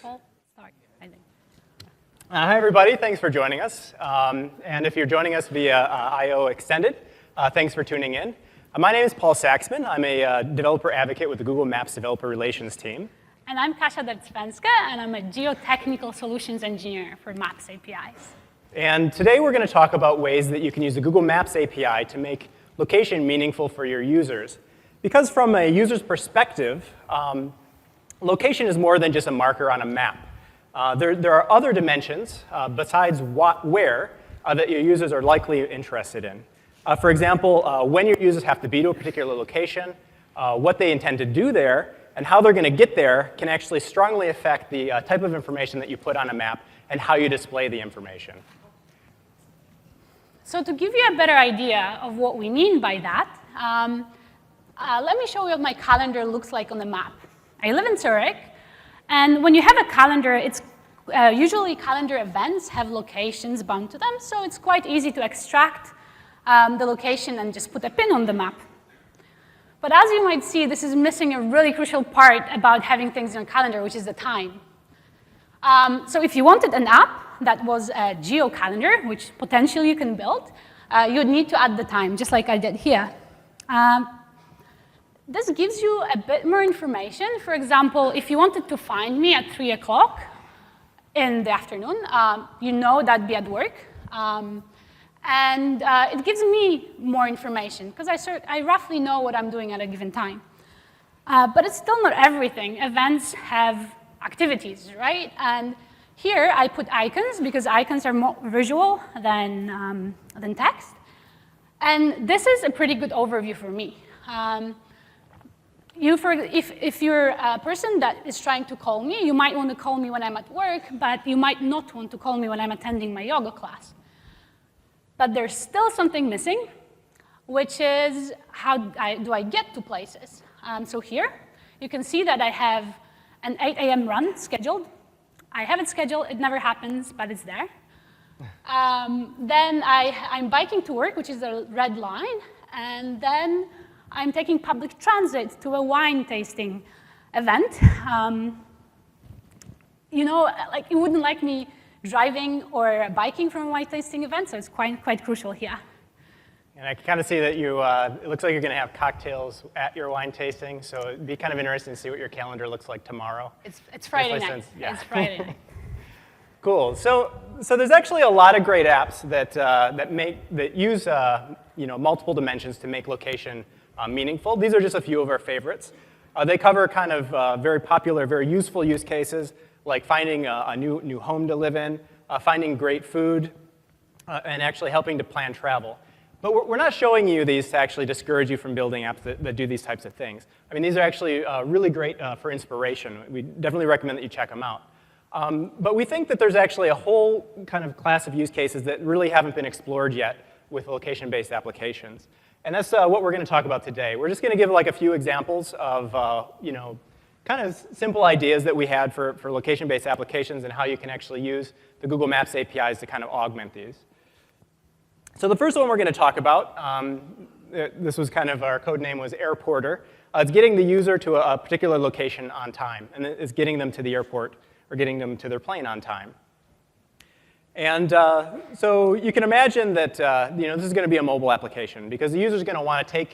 Paul, start, I think. Hi, everybody. Thanks for joining us. And if you're joining us via I/O Extended, thanks for tuning in. My name is Paul Saxman. I'm a developer advocate with the Google Maps Developer Relations team. And I'm Kasia Derc-Fenske, and I'm a geotechnical solutions engineer for Maps APIs. And today we're going to talk about ways that you can use the Google Maps API to make location meaningful for your users. Because from a user's perspective, location is more than just a marker on a map. There are other dimensions besides where that your users are likely interested in. For example, when your users have to be to a particular location, what they intend to do there, and how they're going to get there can actually strongly affect the type of information that you put on a map and how you display the information. So to give you a better idea of what we mean by that, let me show you what my calendar looks like on the map. I live in Zurich, and when you have a calendar, it's usually calendar events have locations bound to them, so it's quite easy to extract the location and just put a pin on the map. But as you might see, this is missing a really crucial part about having things in a calendar, which is the time. So if you wanted an app that was a geocalendar, which potentially you can build, you'd need to add the time, just like I did here. This gives you a bit more information. For example, if you wanted to find me at 3 o'clock in the afternoon, you know that'd be at work. And it gives me more information, because I roughly know what I'm doing at a given time. But it's still not everything. Events have activities, right? And here I put icons, because icons are more visual than text. And this is a pretty good overview for me. If you're a person that is trying to call me, you might want to call me when I'm at work, but you might not want to call me when I'm attending my yoga class. But there's still something missing, which is how do I get to places? So here, you can see that I have an 8 a.m. run scheduled. I have it scheduled. It never happens, but it's there. Then I'm biking to work, which is a red line. And then I'm taking public transit to a wine tasting event. You know, like you wouldn't like me driving or biking from a wine tasting event, so it's quite crucial here. And I can kind of see that it looks like you're going to have cocktails at your wine tasting, so it'd be kind of interesting to see what your calendar looks like tomorrow. It's Friday night. Yeah. It's Friday night. Cool. So there's actually a lot of great apps that use multiple dimensions to make location meaningful. These are just a few of our favorites. They cover kind of very popular, very useful use cases, like finding a new home to live in, finding great food, and actually helping to plan travel. But we're not showing you these to actually discourage you from building apps that do these types of things. I mean, these are actually really great for inspiration. We definitely recommend that you check them out. But we think that there's actually a whole kind of class of use cases that really haven't been explored yet with location-based applications. And that's what we're going to talk about today. We're just going to give like a few examples of kind of simple ideas that we had for location-based applications and how you can actually use the Google Maps APIs to kind of augment these. So the first one we're going to talk about, this was kind of our code name was Airporter. It's getting the user to a particular location on time, and it's getting them to the airport or getting them to their plane on time. And so you can imagine that this is going to be a mobile application, because the user is going to want to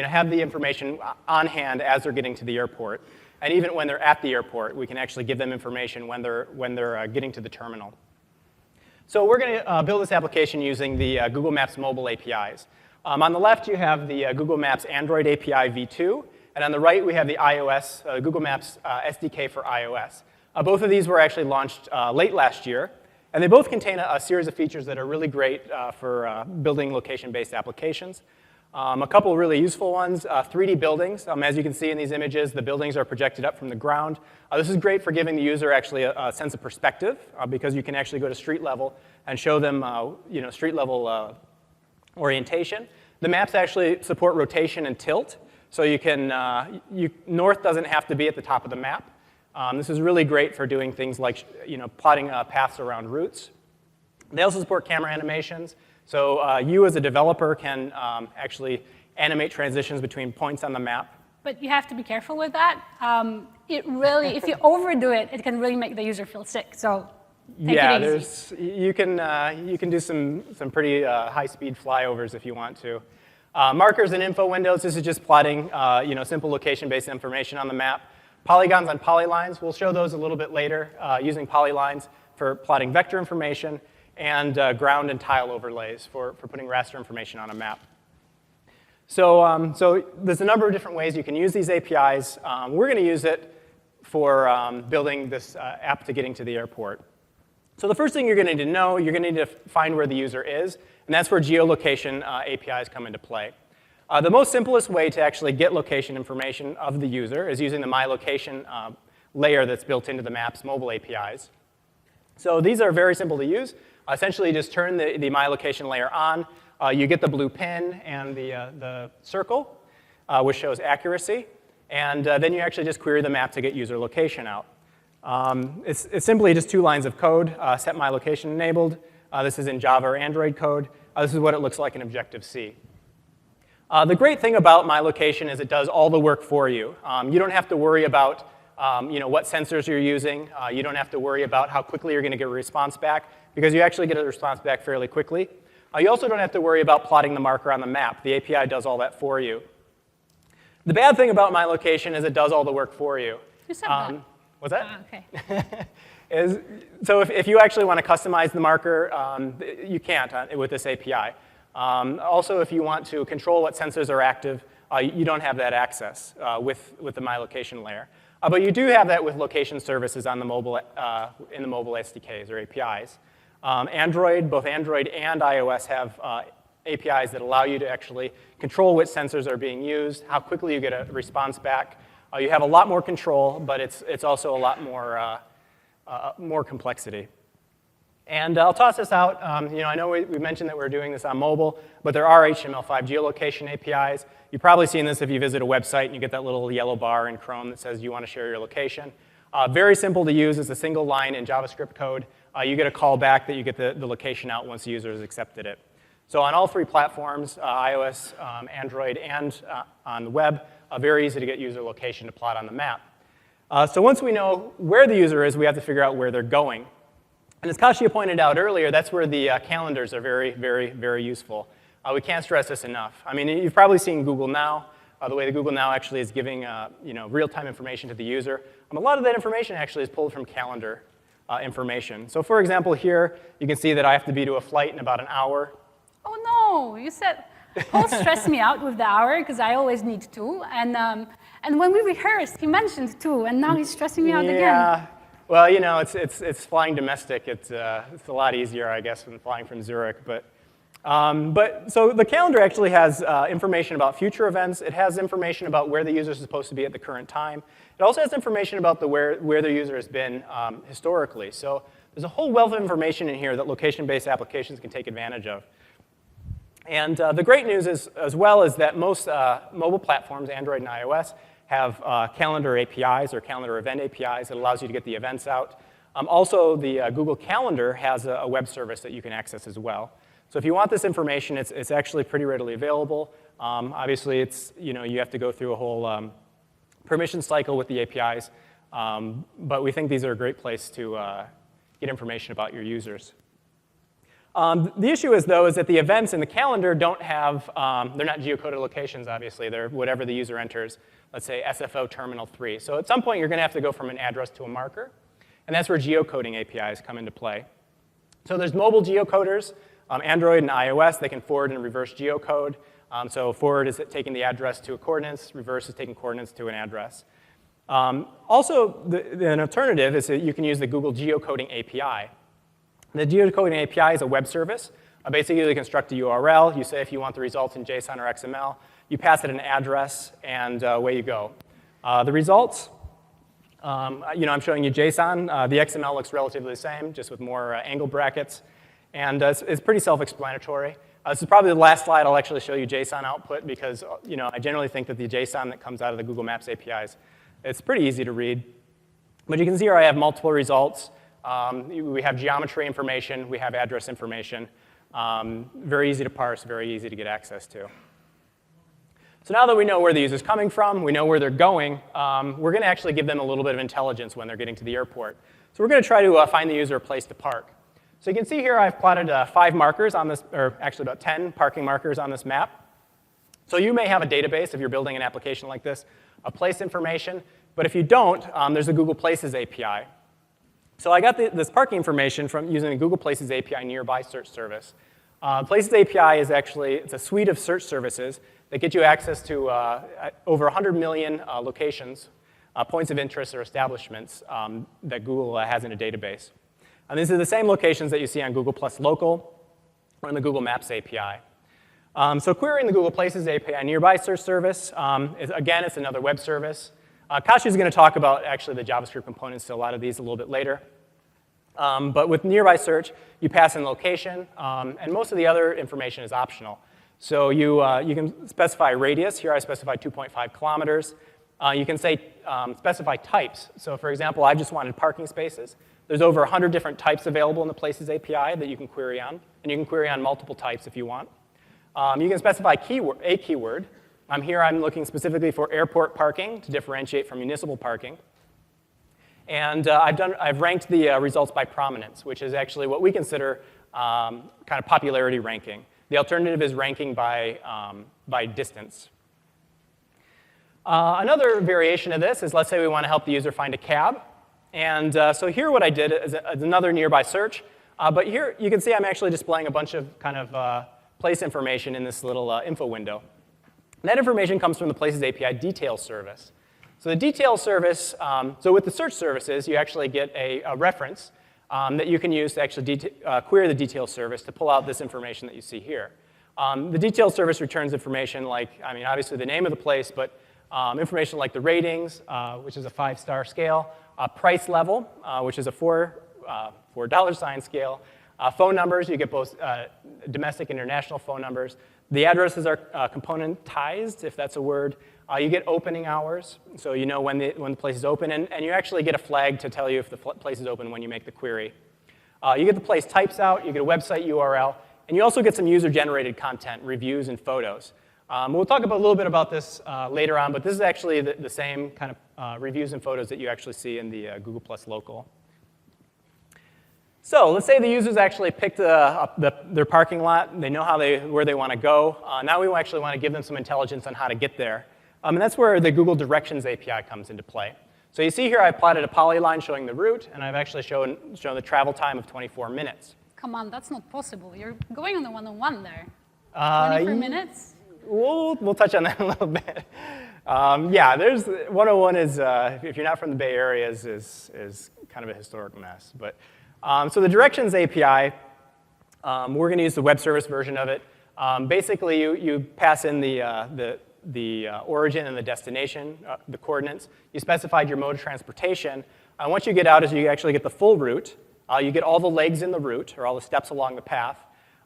have the information on hand as they're getting to the airport. And even when they're at the airport, we can actually give them information when they're getting to the terminal. So we're going to build this application using the Google Maps mobile APIs. On the left, you have the Google Maps Android API v2. And on the right, we have the iOS, Google Maps SDK for iOS. Both of these were actually launched late last year. And they both contain a series of features that are really great for building location-based applications. A couple of really useful ones, 3D buildings. As you can see in these images, the buildings are projected up from the ground. This is great for giving the user actually a sense of perspective, because you can actually go to street level and show them street level orientation. The maps actually support rotation and tilt, so you can, north doesn't have to be at the top of the map. This is really great for doing things like plotting paths around routes. They also support camera animations. So you as a developer can actually animate transitions between points on the map. But you have to be careful with that. it really, if you overdo it, it can really make the user feel sick. So take it easy. You can do some pretty high-speed flyovers if you want to. Markers and info windows, this is just plotting simple location-based information on the map. Polygons on polylines, we'll show those a little bit later, using polylines for plotting vector information, and ground and tile overlays for putting raster information on a map. So there's a number of different ways you can use these APIs. We're going to use it for building this app to getting to the airport. So the first thing you're going to need to know, you're going to need to find where the user is, and that's where geolocation APIs come into play. The most simplest way to actually get location information of the user is using the MyLocation layer that's built into the map's mobile APIs. So these are very simple to use. Essentially, you just turn the MyLocation layer on. You get the blue pin and the circle, which shows accuracy. And then you actually just query the map to get user location out. It's simply just 2 lines of code, set MyLocation enabled. This is in Java or Android code. This is what it looks like in Objective-C. The great thing about MyLocation is it does all the work for you. You don't have to worry about what sensors you're using. You don't have to worry about how quickly you're going to get a response back, because you actually get a response back fairly quickly. You also don't have to worry about plotting the marker on the map. The API does all that for you. The bad thing about MyLocation is it does all the work for you. Who said that? What's that? Okay. So if you actually want to customize the marker, you can't with this API. Also, if you want to control what sensors are active, you don't have that access with the MyLocation layer. But you do have that with location services on the mobile, in the mobile SDKs or APIs. Both Android and iOS have APIs that allow you to actually control which sensors are being used, how quickly you get a response back. You have a lot more control, but it's also a lot more complexity. And I'll toss this out. I know we mentioned that we're doing this on mobile, but there are HTML5 geolocation APIs. You've probably seen this if you visit a website and you get that little yellow bar in Chrome that says you want to share your location. Very simple to use. It's a single line in JavaScript code. You get a callback that you get the location out once the user has accepted it. So on all 3 platforms, iOS, Android, and on the web, very easy to get user location to plot on the map. So once we know where the user is, we have to figure out where they're going. And as Kasia pointed out earlier, that's where the calendars are very, very, very useful. We can't stress this enough. I mean, you've probably seen Google Now, the way that Google Now actually is giving real-time information to the user. A lot of that information actually is pulled from calendar information. So for example, here, you can see that I have to be to a flight in about an hour. Oh, no. You said, Paul stressed me out with the hour, because I always need 2. And when we rehearsed, he mentioned 2, and now he's stressing me out again. Yeah. Well, it's flying domestic. It's a lot easier, I guess, than flying from Zurich. But so the calendar actually has information about future events. It has information about where the user is supposed to be at the current time. It also has information about where the user has been historically. So there's a whole wealth of information in here that location-based applications can take advantage of. And the great news is, as well, is that most mobile platforms, Android and iOS, have calendar APIs or calendar event APIs that allows you to get the events out. Also, the Google Calendar has a web service that you can access as well. So if you want this information, it's actually pretty readily available. Obviously, you have to go through a whole permission cycle with the APIs. But we think these are a great place to get information about your users. The issue is that the events in the calendar don't have, they're not geocoded locations, obviously. They're whatever the user enters, let's say SFO terminal 3. So at some point, you're going to have to go from an address to a marker. And that's where geocoding APIs come into play. So there's mobile geocoders, Android and iOS. They can forward and reverse geocode. So forward is taking the address to a coordinates. Reverse is taking coordinates to an address. Also, an alternative is that you can use the Google Geocoding API. The Geocoding API is a web service. Basically, you construct a URL. You say if you want the results in JSON or XML. You pass it an address, and away you go. The results, I'm showing you JSON. The XML looks relatively the same, just with more angle brackets. And it's pretty self-explanatory. This is probably the last slide I'll actually show you JSON output, because I generally think that the JSON that comes out of the Google Maps APIs, it's pretty easy to read. But you can see here I have multiple results. We have geometry information. We have address information. Very easy to parse, very easy to get access to. So now that we know where the user's coming from, we know where they're going, we're going to actually give them a little bit of intelligence when they're getting to the airport. So we're going to try to find the user a place to park. So you can see here I've plotted 5 markers on this, or actually about 10 parking markers on this map. So you may have a database if you're building an application like this, of place information. But if you don't, there's a Google Places API. So I got this parking information from using the Google Places API nearby search service. Places API is actually, it's a suite of search services that get you access to over 100 million locations, points of interest or establishments that Google has in a database. And these are the same locations that you see on Google Plus Local or in the Google Maps API. So querying the Google Places API nearby search service, again, it's another web service. Kasia is going to talk about actually the JavaScript components to a lot of these a little bit later. But with nearby search, you pass in location, and most of the other information is optional. So you can specify radius. Here I specified 2.5 kilometers. You can say specify types. So for example, I just wanted parking spaces. There's over 100 different types available in the Places API that you can query on, and you can query on multiple types if you want. You can specify a keyword. Here I'm looking specifically for airport parking to differentiate from municipal parking. And I've ranked the results by prominence, which is actually what we consider kind of popularity ranking. The alternative is ranking by distance. Another variation of this is, let's say we want to help the user find a cab. And so here what I did is another nearby search. But here you can see I'm actually displaying a bunch of kind of place information in this little info window. And that information comes from the Places API detail service. So the detail service, so with the search services, you actually get a reference that you can use to actually query the detail service to pull out this information that you see here. The detail service returns information like, obviously the name of the place, but information like the ratings, which is a 5-star scale, price level, which is a $4 sign scale, phone numbers, you get both domestic and international phone numbers. The addresses are componentized, if that's a word. You get opening hours, so you know when the place is open, and you actually get a flag to tell you if the place is open when you make the query. You get the place types out, you get a website URL, and you also get some user-generated content, reviews, and photos. We'll talk a little bit about this later on, but this is actually the same kind of reviews and photos that you actually see in the Google Plus Local. So let's say the users actually picked their parking lot. They know where they want to go. Now we actually want to give them some intelligence on how to get there. And that's where the Google Directions API comes into play. So you see here I plotted a polyline showing the route, and I've actually shown the travel time of 24 minutes. Come on, that's not possible. You're going on the one-on-one there. 24 minutes? We'll touch on that a little bit. Yeah, 101 is, if you're not from the Bay Area, is kind of a historic mess. But so the Directions API, we're going to use the web service version of it. Basically, you pass in the origin and the destination, the coordinates. You specified your mode of transportation. And once you get out, you actually get the full route. You get all the legs in the route, or all the steps along the path.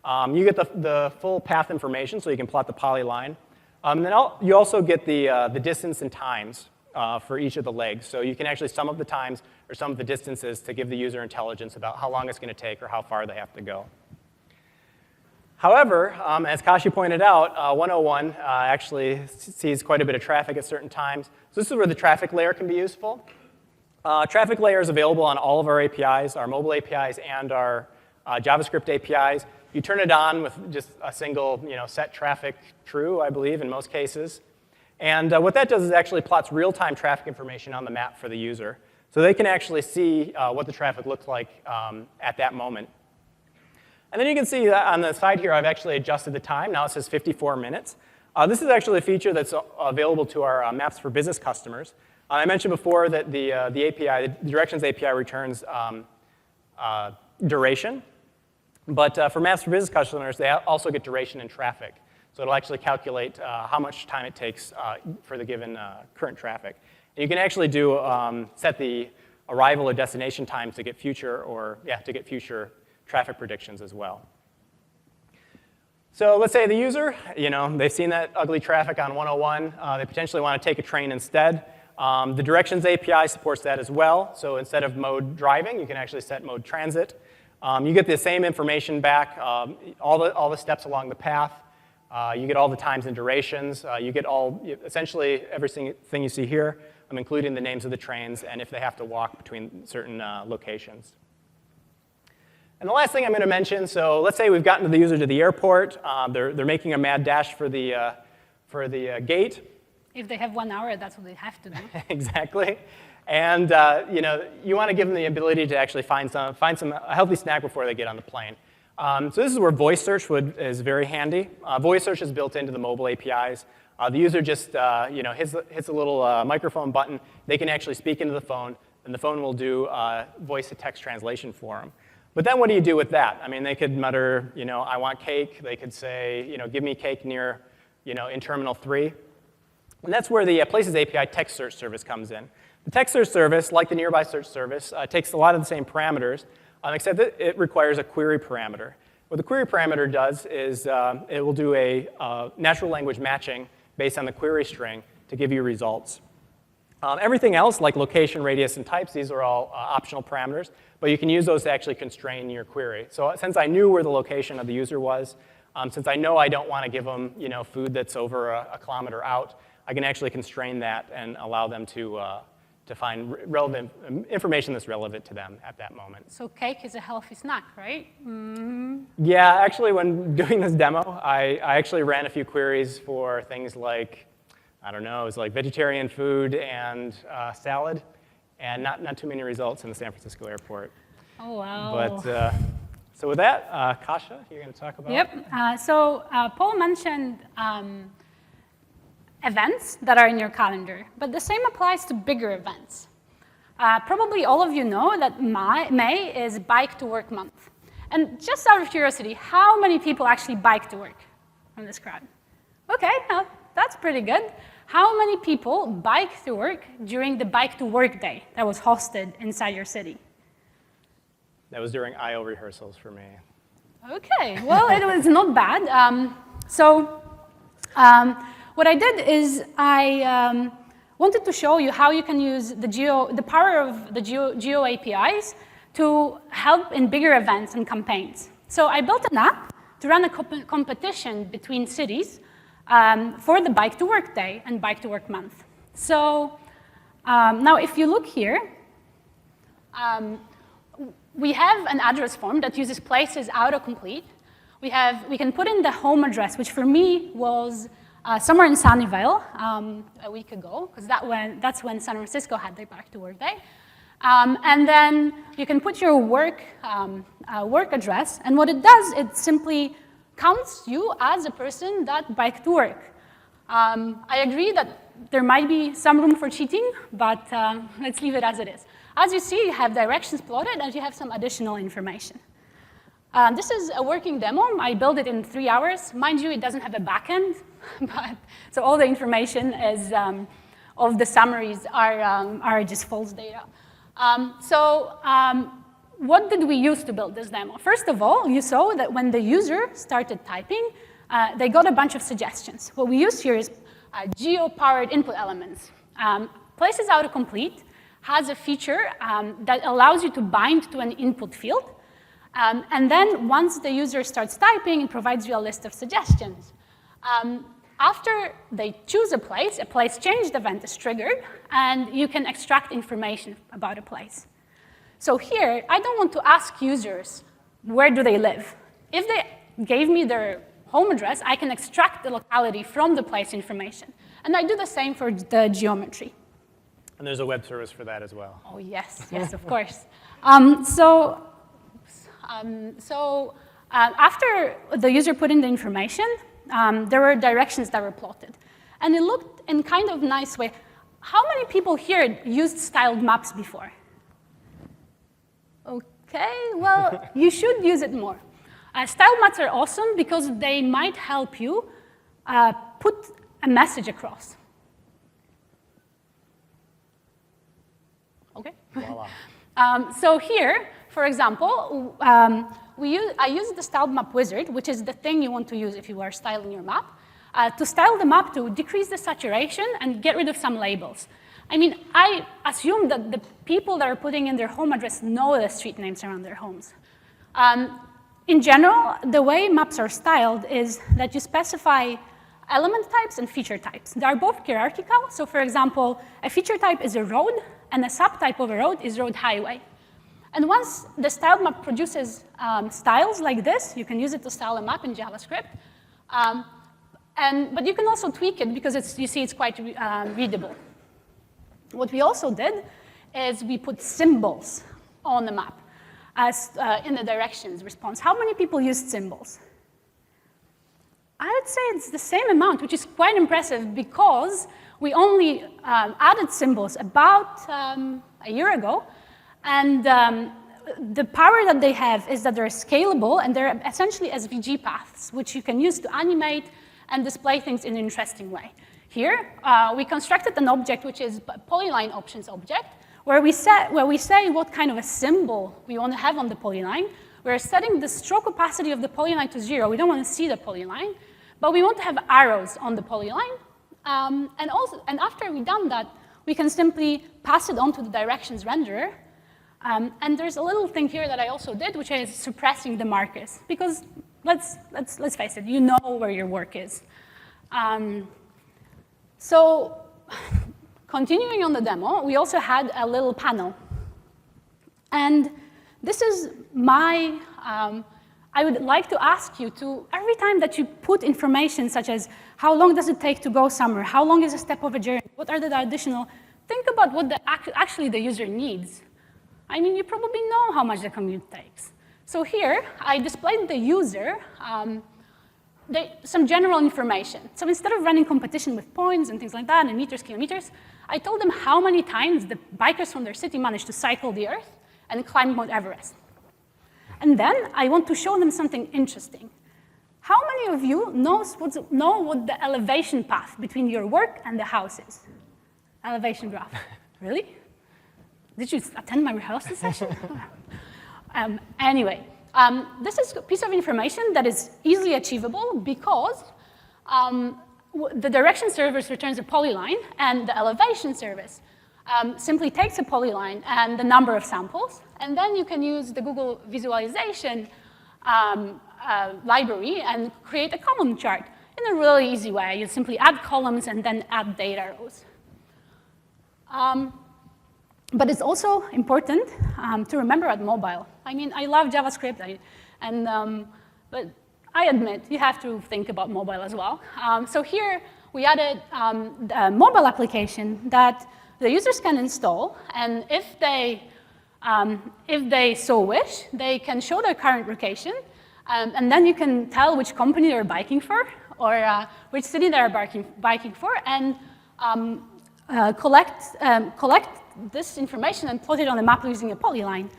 You get the full path information, so you can plot the polyline. And then you also get the distance and times for each of the legs. So you can actually sum up the times or sum up the distances to give the user intelligence about how long it's going to take or how far they have to go. However, as Kasia pointed out, 101 actually sees quite a bit of traffic at certain times. So this is where the traffic layer can be useful. Traffic layer is available on all of our APIs, our mobile APIs and our JavaScript APIs. You turn it on with just a single set traffic true, I believe, in most cases. And what that does is actually plots real-time traffic information on the map for the user. So they can actually see what the traffic looks like at that moment. And then you can see that on the side here, I've actually adjusted the time. Now it says 54 minutes. This is actually a feature that's available to our Maps for Business customers. I mentioned before that the API, the Directions API returns duration. But for Maps for Business customers, they also get duration and traffic. So it'll actually calculate how much time it takes for the given current traffic. And you can actually set the arrival or destination times to get future traffic predictions as well. So let's say the user, they've seen that ugly traffic on 101. They potentially want to take a train instead. The Directions API supports that as well. So instead of mode driving, you can actually set mode transit. You get the same information back, all the steps along the path. You get all the times and durations. You get essentially everything you see here, including the names of the trains and if they have to walk between certain locations. And the last thing I'm going to mention, so let's say we've gotten the user to the airport. They're making a mad dash for the gate. If they have 1 hour, that's what they have to do. Exactly. And you want to give them the ability to actually find a healthy snack before they get on the plane. So this is where voice search is very handy. Voice search is built into the mobile APIs. The user just hits a little microphone button. They can actually speak into the phone, and the phone will do voice-to-text translation for them. But then what do you do with that? I mean, they could mutter, I want cake. They could say, give me cake near, in Terminal 3. And that's where the Places API text search service comes in. The text search service, like the nearby search service, takes a lot of the same parameters, except that it requires a query parameter. What the query parameter does is it will do a natural language matching based on the query string to give you results. Everything else, like location, radius, and types, these are all optional parameters, but you can use those to actually constrain your query. So since I knew where the location of the user was, since I know I don't want to give them food that's over a kilometer out, I can actually constrain that and allow them to find relevant information that's relevant to them at that moment. So cake is a healthy snack, right? Mm. Yeah, actually, when doing this demo, I actually ran a few queries for things like, I don't know, it was like vegetarian food and salad, and not too many results in the San Francisco airport. Oh, wow. But so with that, Kasia, you're going to talk about? Yep. So Paul mentioned events that are in your calendar, but the same applies to bigger events. Probably all of you know that May is Bike to Work Month. And just out of curiosity, how many people actually bike to work from this crowd? Okay, well, that's pretty good. How many people bike to work during the Bike to Work Day that was hosted inside your city? That was during I/O rehearsals for me. Okay, well, it was not bad. What I did is I wanted to show you how you can use the power of the Geo APIs to help in bigger events and campaigns. So I built an app to run a competition between cities for the Bike to Work Day and Bike to Work Month. So now if you look here, we have an address form that uses Places Autocomplete. We can put in the home address, which for me was somewhere in Sunnyvale a week ago, because that's when San Francisco had their Bike to Work Day. And then you can put your work address, and what it does, it simply counts you as a person that bike to work. I agree that there might be some room for cheating, but let's leave it as it is. As you see, you have directions plotted, and you have some additional information. This is a working demo. I built it in 3 hours. Mind you, it doesn't have a backend, so all the information is, of the summaries are just false data. What did we use to build this demo? First of all, you saw that when the user started typing, they got a bunch of suggestions. What we use here is geo-powered input elements. Places Autocomplete has a feature that allows you to bind to an input field. And then once the user starts typing, it provides you a list of suggestions. After they choose a place changed event is triggered, and you can extract information about a place. So here, I don't want to ask users, where do they live? If they gave me their home address, I can extract the locality from the place information. And I do the same for the geometry. And there's a web service for that as well. Oh, yes, yes, of course. After the user put in the information, there were directions that were plotted. And it looked in kind of nice way. How many people here used styled maps before? Okay, well, you should use it more. Styled maps are awesome because they might help you put a message across. Okay. Voila. So here, for example, I use the styled map wizard, which is the thing you want to use if you are styling your map, to style the map to decrease the saturation and get rid of some labels. I mean, I assume that the people that are putting in their home address know the street names around their homes. In general, the way maps are styled is that you specify element types and feature types. They are both hierarchical. So for example, a feature type is a road, and a subtype of a road is road highway. And once the styled map produces styles like this, you can use it to style a map in JavaScript. But you can also tweak it because you see it's quite readable. What we also did is we put symbols on the map as in the directions response. How many people used symbols? I would say it's the same amount, which is quite impressive because we only added symbols about a year ago. And the power that they have is that they're scalable, and they're essentially SVG paths, which you can use to animate and display things in an interesting way. Here, we constructed an object, which is a polyline options object, where we say what kind of a symbol we want to have on the polyline. We're setting the stroke opacity of the polyline to 0. We don't want to see the polyline, but we want to have arrows on the polyline. And after we've done that, we can simply pass it on to the directions renderer. And there's a little thing here that I also did, which is suppressing the markers, because let's face it, you know where your work is. So continuing on the demo, we also had a little panel. And this is my, I would like to ask you to, every time that you put information such as how long does it take to go somewhere, how long is a step of a journey, what are the additional, think about what actually the user needs. I mean, you probably know how much the commute takes. So here, I displayed the user some general information. So instead of running competition with points and things like that, and meters, kilometers, I told them how many times the bikers from their city managed to cycle the Earth and climb Mount Everest. And then I want to show them something interesting. How many of you know what the elevation path between your work and the house is? Elevation graph. Really? Did you attend my rehearsal session? Anyway, this is a piece of information that is easily achievable because the direction service returns a polyline, and the elevation service simply takes a polyline and the number of samples, and then you can use the Google visualization library and create a column chart in a really easy way. You simply add columns and then add data rows. But it's also important to remember at mobile. I mean, I love JavaScript, but I admit you have to think about mobile as well. So here we added a mobile application that the users can install, and if they so wish, they can show their current location, and then you can tell which company they're biking for, or which city they're biking for, and collect this information and plot it on the map using a polyline.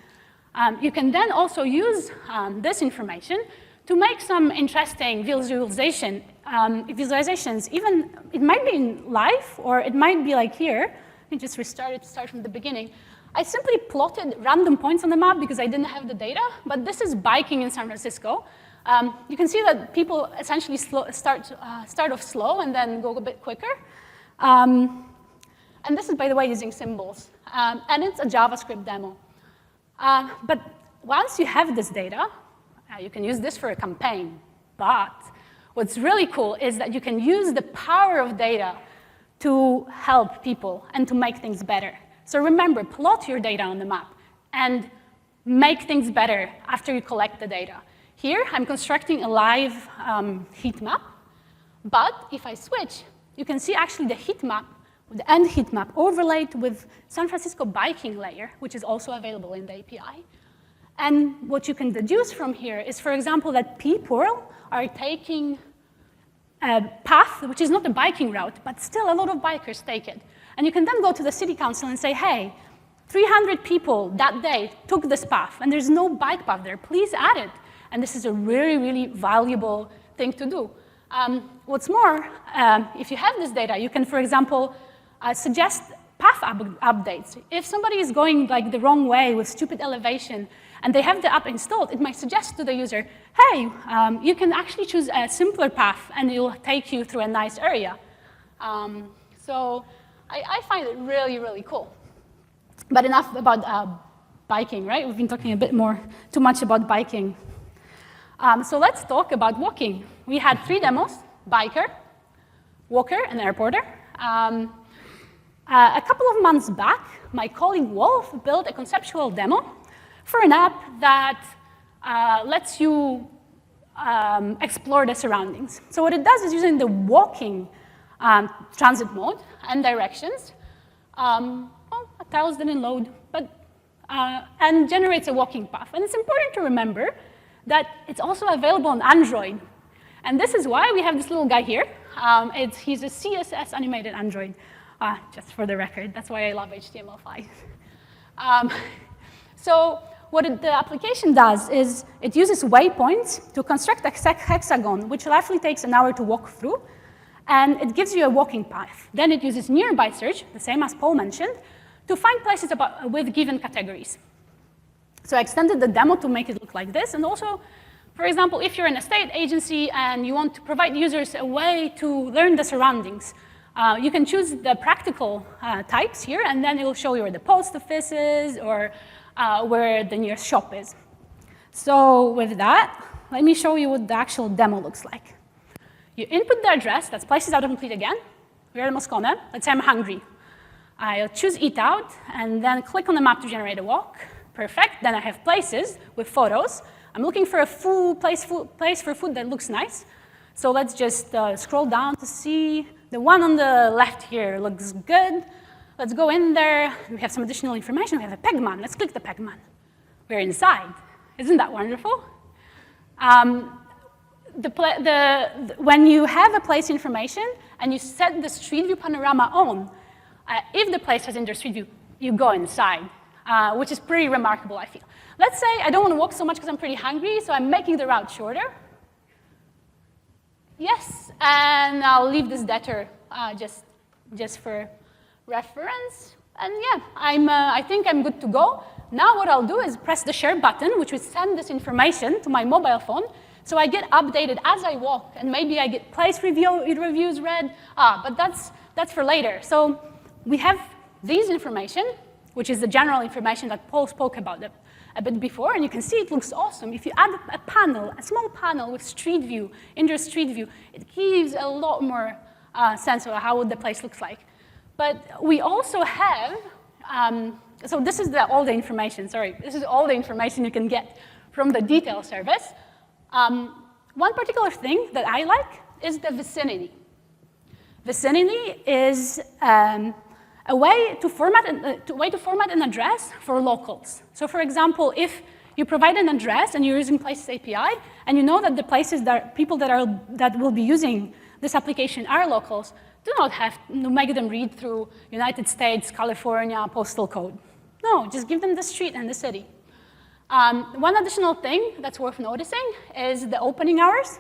You can then also use this information to make some interesting visualizations. Even, it might be in live, or it might be like here. Let me just start from the beginning. I simply plotted random points on the map because I didn't have the data, but this is biking in San Francisco. You can see that people essentially start off slow and then go a bit quicker. And this is, by the way, using symbols. And it's a JavaScript demo. But once you have this data, you can use this for a campaign. But what's really cool is that you can use the power of data to help people and to make things better. So remember, plot your data on the map and make things better after you collect the data. Here, I'm constructing a live heat map. But if I switch, you can see actually the heat map, the end heat map overlaid with San Francisco biking layer, which is also available in the API. And what you can deduce from here is, for example, that people are taking a path which is not a biking route, but still a lot of bikers take it. And you can then go to the city council and say, hey, 300 people that day took this path, and there's no bike path there. Please add it. And this is a really, really valuable thing to do. What's more, if you have this data, you can, for example, suggest path updates. If somebody is going like the wrong way with stupid elevation and they have the app installed, it might suggest to the user, hey, you can actually choose a simpler path and it will take you through a nice area. So I find it really, really cool. But enough about biking, right? We've been talking a bit too much about biking. So let's talk about walking. We had 3 demos: biker, walker, and airporter. A couple of months back, my colleague Wolf built a conceptual demo for an app that lets you explore the surroundings. So what it does is using the walking transit mode and directions. Tiles didn't load, but and generates a walking path. And it's important to remember that it's also available on Android. And this is why we have this little guy here. He's a CSS animated Android, just for the record. That's why I love HTML5. So what the application does is it uses waypoints to construct a hexagon, which roughly takes an hour to walk through. And it gives you a walking path. Then it uses nearby search, the same as Paul mentioned, to find places with given categories. So I extended the demo to make it look like this. And also, for example, if you're an estate agency and you want to provide users a way to learn the surroundings, you can choose the practical types here, and then it will show you where the post office is or where the nearest shop is. So with that, let me show you what the actual demo looks like. You input the address, that's places autocomplete again. We're in Moscone. Let's say I'm hungry. I'll choose eat out, and then click on the map to generate a walk. Perfect. Then I have places with photos. I'm looking for a place for food that looks nice. So let's just scroll down to see. The one on the left here looks good. Let's go in there. We have some additional information. We have a pegman. Let's click the pegman. We're inside. Isn't that wonderful? When you have a place information and you set the Street View panorama on, if the place has indoor Street View, you go inside, which is pretty remarkable, I feel. Let's say I don't want to walk so much because I'm pretty hungry, so I'm making the route shorter. Yes, and I'll leave this detter just for reference. And yeah, I think I'm good to go. Now what I'll do is press the share button, which will send this information to my mobile phone. So I get updated as I walk, and maybe I get place reviews read, but that's for later. So we have these information, which is the general information that Paul spoke about a bit before, and you can see it looks awesome. If you add a panel, a small panel with Street View, indoor Street View, it gives a lot more sense of how the place looks like. But we also have, so this is all the information, this is all the information you can get from the detail service. One particular thing that I like is the vicinity. Vicinity is a way to format an address for locals. So for example, if you provide an address and you're using Places API, and you know that the places that people that will be using this application are locals, do not have to make them read through United States, California, postal code. No, just give them the street and the city. One additional thing that's worth noticing is the opening hours.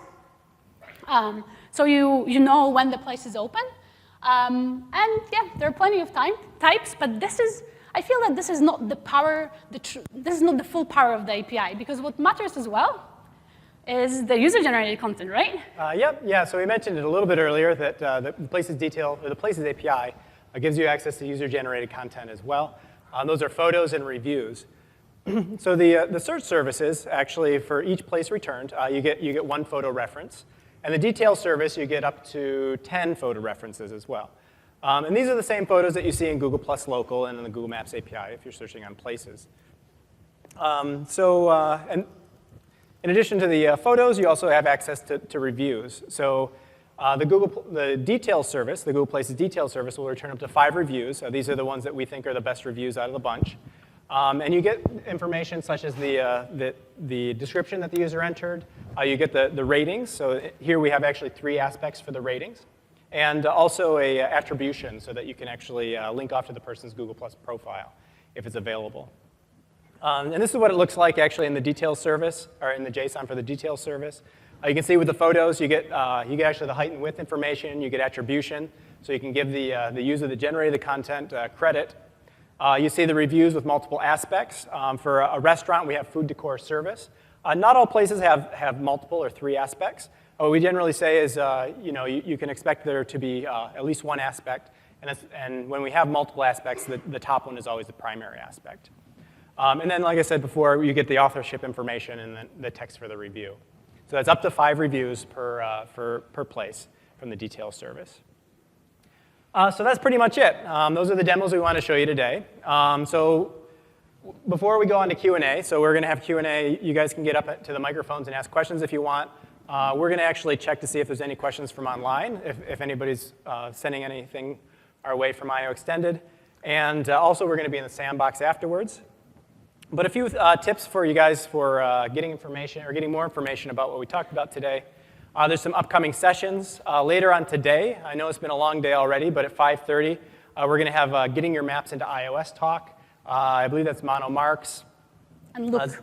So you know when the place is open. And yeah, there are plenty of types, but I feel that this is not the power, this is not the full power of the API, because what matters as well is the user-generated content, right? Yeah, so we mentioned it a little bit earlier that the Places API gives you access to user-generated content as well. Those are photos and reviews. So the search services, actually, for each place returned, you get 1 photo reference. And the detail service, you get up to 10 photo references as well. And these are the same photos that you see in Google Plus Local and in the Google Maps API if you're searching on places. And in addition to the photos, you also have access to reviews. So the detail service, the Google Places detail service, will return up to 5 reviews. These are the ones that we think are the best reviews out of the bunch. And you get information such as the description that the user entered. You get the ratings. So here we have actually 3 aspects for the ratings. And also a attribution so that you can actually link off to the person's Google Plus profile if it's available. And this is what it looks like actually in the detail service, or in the JSON for the detail service. You can see with the photos, you get actually the height and width information. You get attribution, so you can give the user that generated the content credit. You see the reviews with multiple aspects. For a restaurant, we have food, decor, service. Not all places have multiple or 3 aspects. What we generally say is, you can expect there to be at least 1 aspect. And when we have multiple aspects, the top one is always the primary aspect. And then, like I said before, you get the authorship information and then the text for the review. So that's up to 5 reviews per place from the detail service. So that's pretty much it. Those are the demos we want to show you today. So before we go on to Q&A, so we're going to have Q&A. You guys can get up to the microphones and ask questions if you want. We're going to actually check to see if there's any questions from online, if anybody's sending anything our way from IO Extended. And also, we're going to be in the sandbox afterwards. But a few tips for you guys for getting information or getting more information about what we talked about today. There's some upcoming sessions later on today. I know it's been a long day already, but at 5:30, we're going to have Getting Your Maps into iOS talk. I believe that's Mono Marks. And Luke.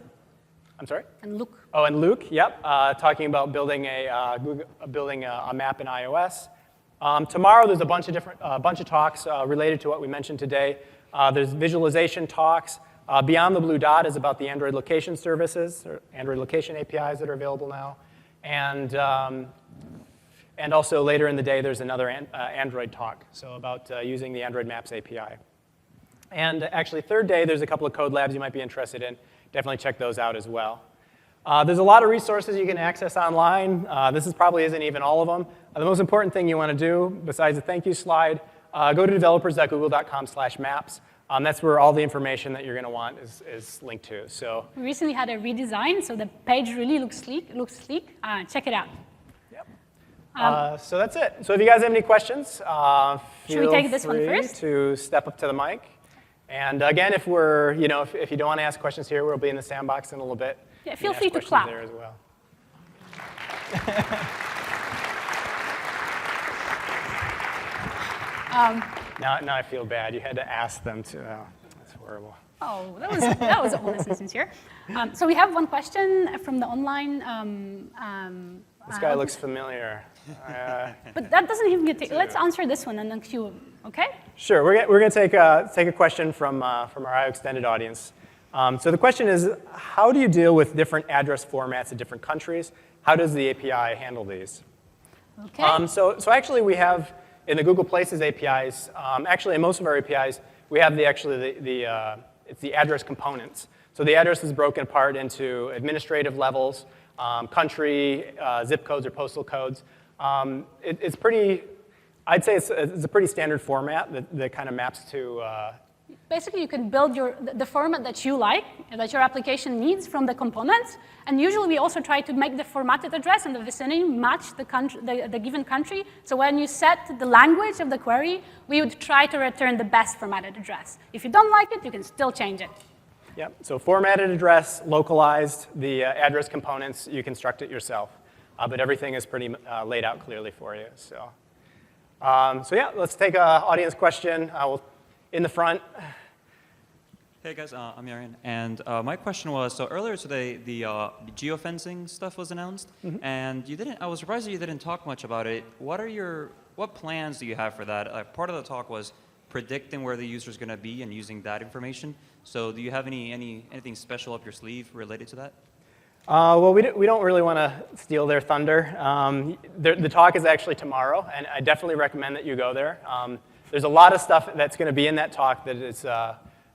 I'm sorry? And Luke. Oh, and Luke, yep, talking about building a map in iOS. Tomorrow, there's a bunch of talks related to what we mentioned today. There's visualization talks. Beyond the Blue Dot is about the Android location services, or Android location APIs that are available now. And also later in the day, there's another Android talk, so about using the Android Maps API. And actually, third day, there's a couple of code labs you might be interested in. Definitely check those out as well. There's a lot of resources you can access online. This probably isn't even all of them. The most important thing you want to do, besides the thank you slide, go to developers.google.com/maps. That's where all the information that you're going to want is linked to. So we recently had a redesign, so the page really looks sleek. Check it out. Yep. So that's it. So if you guys have any questions, should we take this one first? To step up to the mic. And again, if you don't want to ask questions here, we'll be in the sandbox in a little bit. Yeah, feel free to clap. There as well. Now I feel bad. You had to ask them to. Oh, that's horrible. Oh, that was honest and sincere. So we have one question from the online. This guy looks familiar. But that doesn't even get. Let's answer this one and then queue. Okay? Sure. We're going to take a question from our IO Extended audience. So the question is, how do you deal with different address formats in different countries? How does the API handle these? Okay. So actually, we have in the Google Places APIs. Actually, in most of our APIs, we have it's the address components. So the address is broken apart into administrative levels, country, zip codes or postal codes. It's pretty. I'd say it's a pretty standard format that kind of maps to. Basically, you can build the format that you like, that your application needs from the components. And usually, we also try to make the formatted address and the vicinity match the given country. So when you set the language of the query, we would try to return the best formatted address. If you don't like it, you can still change it. Yep. So formatted address, localized, the address components, you construct it yourself. But everything is pretty laid out clearly for you. So yeah, let's take an audience question. In the front. Hey guys, I'm Yarian, and my question was, so earlier today, the geofencing stuff was announced, and I was surprised that you didn't talk much about it. What plans do you have for that? Part of the talk was predicting where the user is going to be and using that information. So do you have anything special up your sleeve related to that? Well, we don't really want to steal their thunder. The talk is actually tomorrow, and I definitely recommend that you go there. There's a lot of stuff that's going to be in that talk that is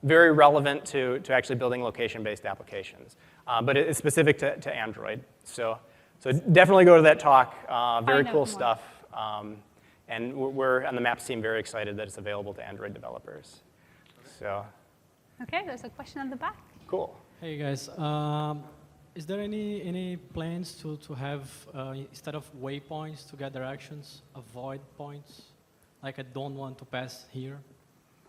very relevant to actually building location-based applications. But it's specific to Android. So definitely go to that talk. Very cool stuff. And we're on the Maps team very excited that it's available to Android developers. So. Okay, there's a question on the back. Cool. Hey guys, is there any plans to have, instead of waypoints to get directions, avoid points? Like I don't want to pass here?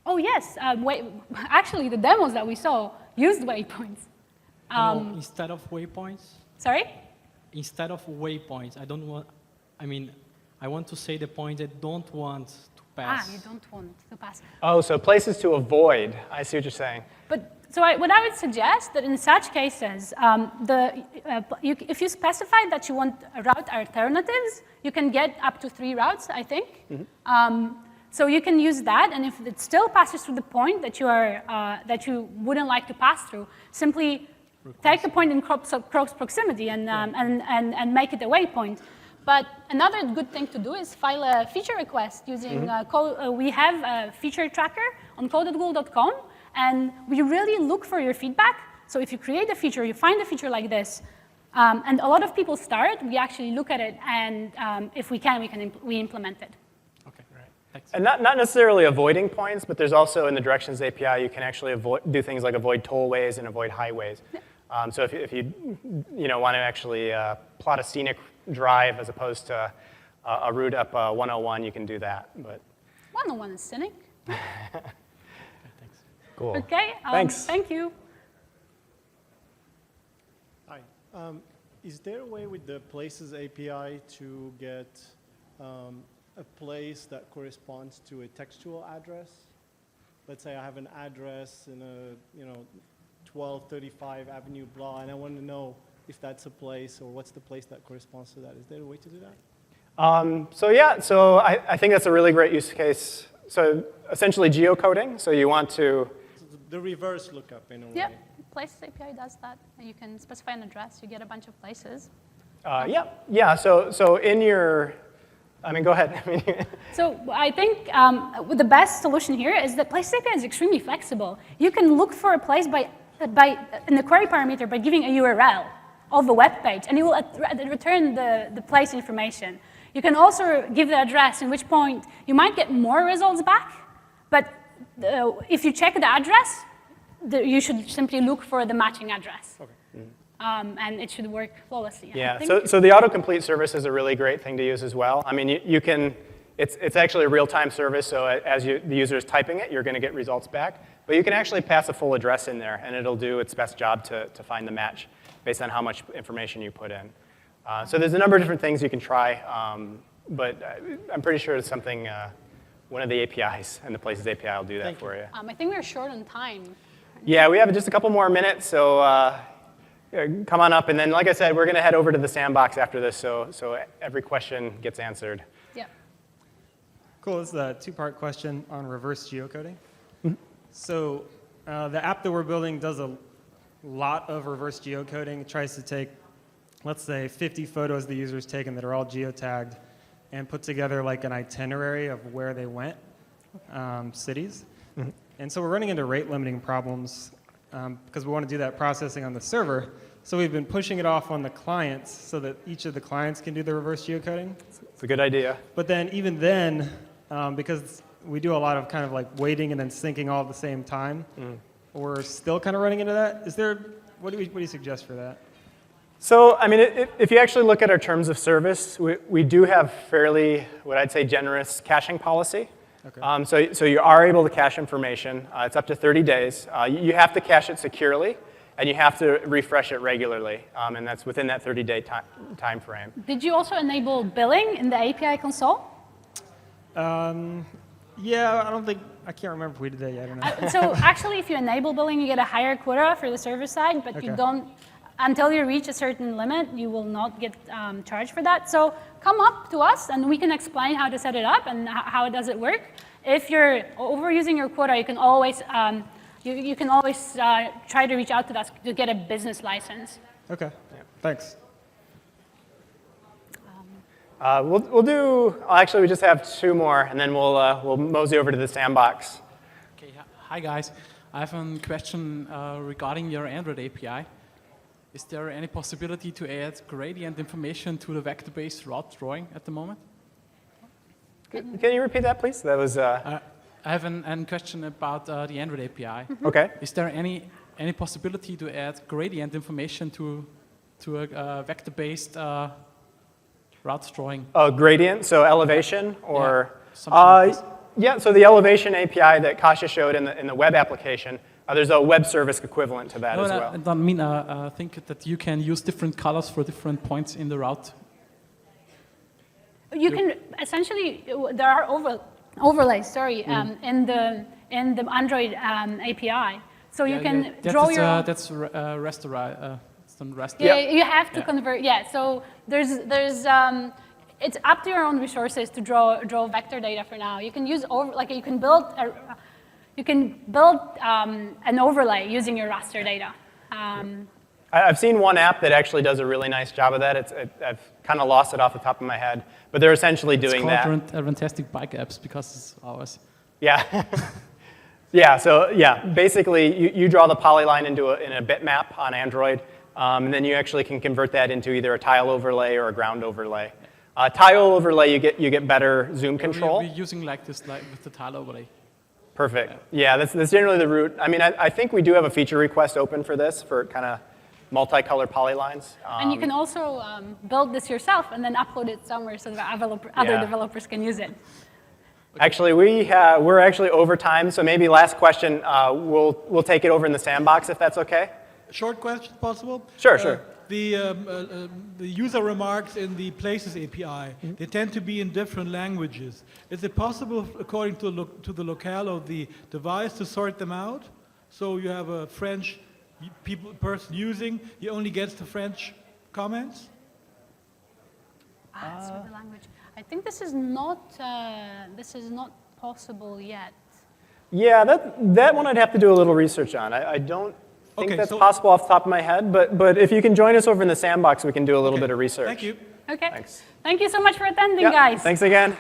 Oh yes, actually the demos that we saw used waypoints. No, instead of waypoints? Sorry? Instead of waypoints, I want to say the point I don't want to pass. You don't want to pass. Oh, so places to avoid. I see what you're saying. What I would suggest that in such cases, if you specify that you want route alternatives, you can get up to 3 routes, I think. So you can use that, and if it still passes through the point that you wouldn't like to pass through, simply take a point in close proximity and make it a waypoint. But another good thing to do is file a feature request using we have a feature tracker on code@google.com, and we really look for your feedback. So if you create a feature, you find a feature like this, And a lot of people start, we actually look at it, and if we can, we implement it. Okay, right. Thanks. And not necessarily avoiding points, but there's also in the Directions API, you can actually do things like avoid tollways and avoid highways. So if you want to actually plot a scenic drive as opposed to a route up 101, you can do that. But 101 is scenic. Thanks. cool. Okay, Thanks. Thank you. Hi. Is there a way with the Places API to get a place that corresponds to a textual address? Let's say I have an address in a 1235 Avenue blah, and I want to know if that's a place or what's the place that corresponds to that. Is there a way to do that? So I think that's a really great use case. So essentially geocoding. So you want to The reverse lookup in a way. Yeah, Places API does that. You can specify an address, you get a bunch of places. yeah. So in your, go ahead. So I think the best solution here is that Places API is extremely flexible. You can look for a place in the query parameter by giving a URL of a web page, and it will return the place information. You can also give the address, in which point you might get more results back, but if you check the address, you should simply look for the matching address. Okay. And it should work flawlessly. Yeah, so the autocomplete service is a really great thing to use as well. I mean, you can, it's actually a real-time service, so as the user is typing it, you're going to get results back. But you can actually pass a full address in there, and it'll do its best job to find the match based on how much information you put in. So there's a number of different things you can try, but I'm pretty sure it's something, one of the APIs, and the Places API will do that for you. I think we're short on time. Yeah, we have just a couple more minutes, so come on up. And then, like I said, we're going to head over to the sandbox after this, so every question gets answered. Yeah. Cool. This is a two-part question on reverse geocoding. So the app that we're building does a lot of reverse geocoding. It tries to take, let's say, 50 photos the user's taken that are all geotagged and put together like an itinerary of where they went, cities. And so we're running into rate limiting problems because we want to do that processing on the server. So we've been pushing it off on the clients so that each of the clients can do the reverse geocoding. It's a good idea. But then even then, because we do a lot of kind of like waiting and then syncing all at the same time, we're still kind of running into that. What do you suggest for that? So, if you actually look at our terms of service, we do have fairly, what I'd say, generous caching policy. Okay. So you are able to cache information. It's up to 30 days. You have to cache it securely, and you have to refresh it regularly, and that's within that 30-day time frame. Did you also enable billing in the API console? Yeah, I can't remember if we did that yet or not. So actually, if you enable billing, you get a higher quota for the server side, but you don't, until you reach a certain limit, you will not get charged for that. So come up to us, and we can explain how to set it up and how does it work. If you're overusing your quota, you can always try to reach out to us to get a business license. Okay, thanks. We'll do, actually we just have two more, and then we'll mosey over to the sandbox. Okay, hi guys. I have a question regarding your Android API. Is there any possibility to add gradient information to the vector-based route drawing at the moment? Can you repeat that, please? That was... I have a question about the Android API. Okay. Is there any possibility to add gradient information to a vector-based route drawing? Oh, gradient, so elevation, or... Yeah, so the elevation API that Kasia showed in the web application, there's a web service equivalent to that as well. I don't mean, I think that you can use different colors for different points in the route. You can essentially, there are overlays, in the Android API. So you can draw your own. That's rasterized. Yeah, you have to convert. Yeah, so there's it's up to your own resources to draw vector data for now. You can use you can build an overlay using your raster data. I've seen one app that actually does a really nice job of that. I've kind of lost it off the top of my head, but they're essentially doing that. It's called Fantastic Bike Apps because it's ours. Yeah. Yeah, so yeah, basically you draw the polyline in a bitmap on Android, and then you actually can convert that into either a tile overlay or a ground overlay. Tile overlay, you get better zoom control. We're using like this, like with the tile overlay. Perfect. Yeah, that's generally the route. I mean, I think we do have a feature request open for this for kind of multicolor polylines. And you can also build this yourself and then upload it somewhere so that other developers can use it. Actually, we're actually over time, so maybe last question, we'll take it over in the sandbox if that's okay. Short question, possible? Sure, sure. The user remarks in the Places API, they tend to be in different languages. Is it possible, according to the locale of the device, to sort them out? So you have a French person using, he only gets the French comments? So the language. I think this is not possible yet. Yeah, that one I'd have to do a little research on. I don't think that's possible off the top of my head, but if you can join us over in the sandbox, we can do a little bit of research. Thank you. Okay. Thanks. Thank you so much for attending, guys. Thanks again.